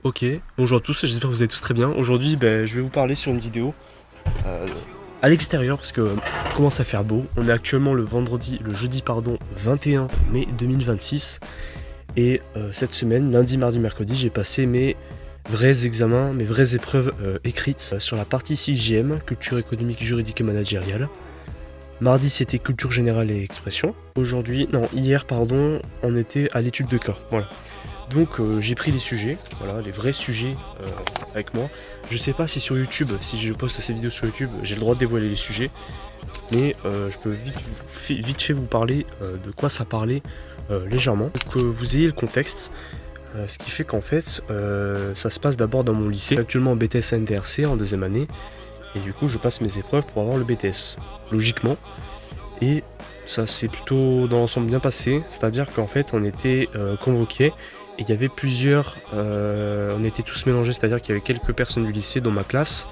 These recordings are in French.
Ok, bonjour à tous, j'espère que vous allez tous très bien. Aujourd'hui, je vais vous parler sur une vidéo à l'extérieur parce que commence à faire beau. On est actuellement le jeudi 21 mai 2026. Et cette semaine, lundi, mardi, mercredi, j'ai passé mes vrais examens, mes vraies épreuves écrites sur la partie 6GM, culture économique, juridique et managériale. Mardi, c'était culture générale et expression. Hier, on était à l'étude de cas. Voilà. Donc j'ai pris les sujets, voilà, les vrais sujets avec moi. Je sais pas si sur YouTube, si je poste ces vidéos sur YouTube, j'ai le droit de dévoiler les sujets. Mais je peux vite fait vous parler de quoi ça parlait légèrement. Pour que vous ayez le contexte. Ce qui fait qu'en fait, ça se passe d'abord dans mon lycée. Actuellement en BTS NDRC en deuxième année. Et du coup, je passe mes épreuves pour avoir le BTS, logiquement. Et ça s'est plutôt dans l'ensemble bien passé. C'est-à-dire qu'en fait, on était convoqués. Et il y avait on était tous mélangés, c'est-à-dire qu'il y avait quelques personnes du lycée dans ma classe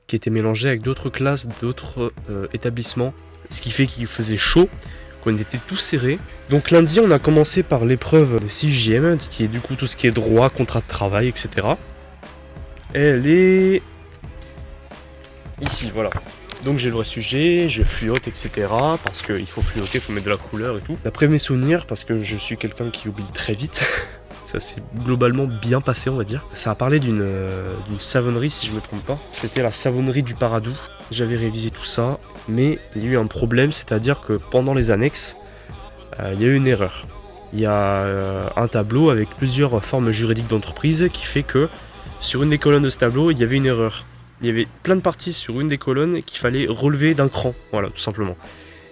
qui étaient mélangées avec d'autres classes, d'autres établissements. Ce qui fait qu'il faisait chaud, qu'on était tous serrés. Donc lundi, on a commencé par l'épreuve de 6GM, qui est du coup tout ce qui est droit, contrat de travail, etc. Elle est ici, voilà. Donc j'ai le vrai sujet, je fluote, etc. Parce qu'il faut fluoter, il faut mettre de la couleur et tout. D'après mes souvenirs, parce que je suis quelqu'un qui oublie très vite, ça s'est globalement bien passé, on va dire. Ça a parlé d'une savonnerie, si je me trompe pas. C'était la savonnerie du Paradou. J'avais révisé tout ça, mais il y a eu un problème, c'est-à-dire que pendant les annexes, il y a eu une erreur. Il y a un tableau avec plusieurs formes juridiques d'entreprise qui fait que sur une des colonnes de ce tableau, il y avait une erreur. Il y avait plein de parties sur une des colonnes qu'il fallait relever d'un cran, voilà, tout simplement.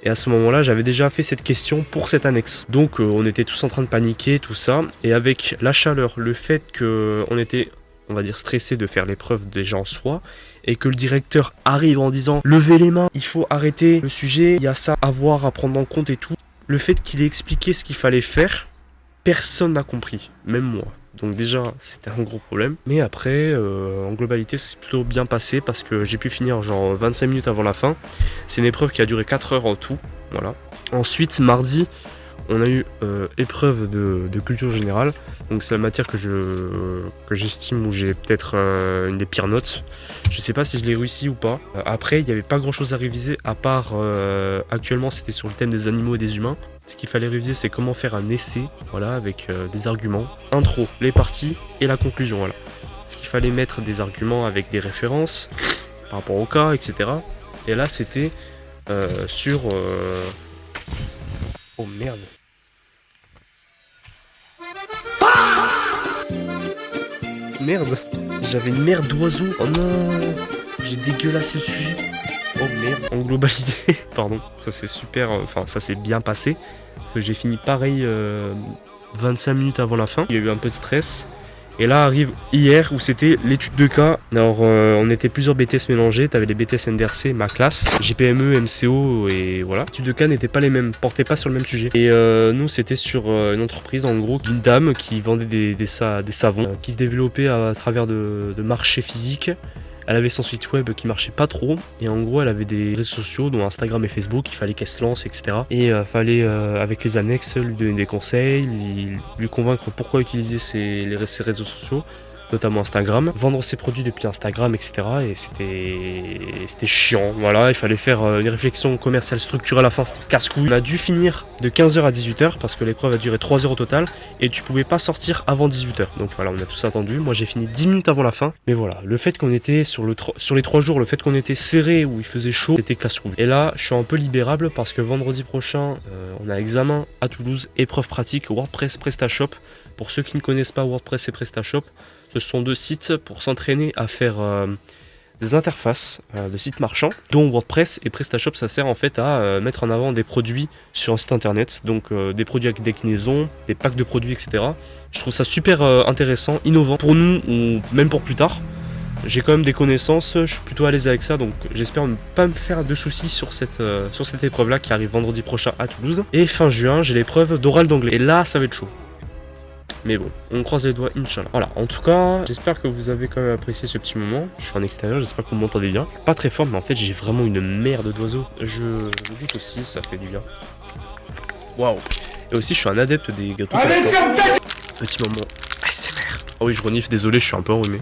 Et à ce moment-là, j'avais déjà fait cette question pour cette annexe. Donc on était tous en train de paniquer, tout ça. Et avec la chaleur, le fait qu'on était, on va dire, stressé de faire l'épreuve déjà en soi, et que le directeur arrive en disant « Levez les mains, il faut arrêter le sujet, il y a ça à voir, à prendre en compte et tout », le fait qu'il ait expliqué ce qu'il fallait faire, personne n'a compris, même moi. Donc déjà, c'était un gros problème. Mais après, en globalité, c'est plutôt bien passé parce que j'ai pu finir genre 25 minutes avant la fin. C'est une épreuve qui a duré 4 heures en tout. Voilà. Ensuite, mardi, on a eu épreuve de culture générale. Donc c'est la matière que j'estime où j'ai peut-être une des pires notes. Je sais pas si je l'ai réussi ou pas. Après, il n'y avait pas grand-chose à réviser à part actuellement, c'était sur le thème des animaux et des humains. Ce qu'il fallait réviser, c'est comment faire un essai, voilà, avec des arguments, intro, les parties et la conclusion, voilà. Ce qu'il fallait mettre des arguments avec des références par rapport au cas, etc. Et là, c'était sur... Oh merde. Merde, j'avais une merde d'oiseau. Oh non, j'ai dégueulassé le sujet. Oh merde. En globalité, pardon, ça c'est super, ça s'est bien passé. Parce que j'ai fini pareil 25 minutes avant la fin. Il y a eu un peu de stress. Et là arrive hier où c'était l'étude de cas. Alors on était plusieurs BTS mélangés. T'avais les BTS NDRC, ma classe, GPME, MCO et voilà. L'étude de cas n'étaient pas les mêmes, portaient pas sur le même sujet. Et nous c'était sur une entreprise en gros d'une dame qui vendait des savons qui se développait à travers de marchés physiques. Elle avait son site web qui marchait pas trop et en gros elle avait des réseaux sociaux dont Instagram et Facebook, il fallait qu'elle se lance, etc. Et fallait avec les annexes lui donner des conseils, lui convaincre pourquoi utiliser ses réseaux sociaux, notamment Instagram, vendre ses produits depuis Instagram, etc. Et c'était chiant, voilà, il fallait faire une réflexion commerciale structurée à la fin, c'était casse-couille. On a dû finir de 15h à 18h parce que l'épreuve a duré 3 heures au total et tu pouvais pas sortir avant 18h. Donc voilà, on a tous attendu, moi j'ai fini 10 minutes avant la fin. Mais voilà, le fait qu'on était sur les 3 jours, le fait qu'on était serré où il faisait chaud, c'était casse-couille. Et là, je suis un peu libérable parce que vendredi prochain, on a examen à Toulouse, épreuve pratique, WordPress, PrestaShop. Pour ceux qui ne connaissent pas WordPress et PrestaShop, ce sont 2 sites pour s'entraîner à faire des interfaces de sites marchands, dont WordPress et PrestaShop, ça sert en fait à mettre en avant des produits sur un site internet, donc des produits avec déclinaison, des packs de produits, etc. Je trouve ça super intéressant, innovant pour nous ou même pour plus tard. J'ai quand même des connaissances, je suis plutôt à l'aise avec ça, donc j'espère ne pas me faire de soucis sur cette épreuve-là qui arrive vendredi prochain à Toulouse. Et fin juin, j'ai l'épreuve d'oral d'anglais, et là ça va être chaud. Mais bon, on croise les doigts, Inch'Allah. Voilà, en tout cas, j'espère que vous avez quand même apprécié ce petit moment. Je suis en extérieur, j'espère que vous m'entendez bien. Pas très fort, mais en fait, j'ai vraiment une merde d'oiseaux. Je goûte aussi, ça fait du bien. Waouh. Et aussi, je suis un adepte des gâteaux comme ça. Petit moment ASMR. Ah oui, je renifle, désolé, je suis un peu enrhumé.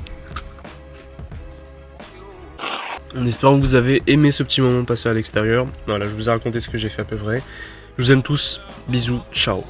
En espérant que vous avez aimé ce petit moment passé à l'extérieur. Voilà, je vous ai raconté ce que j'ai fait à peu près. Je vous aime tous, bisous, ciao.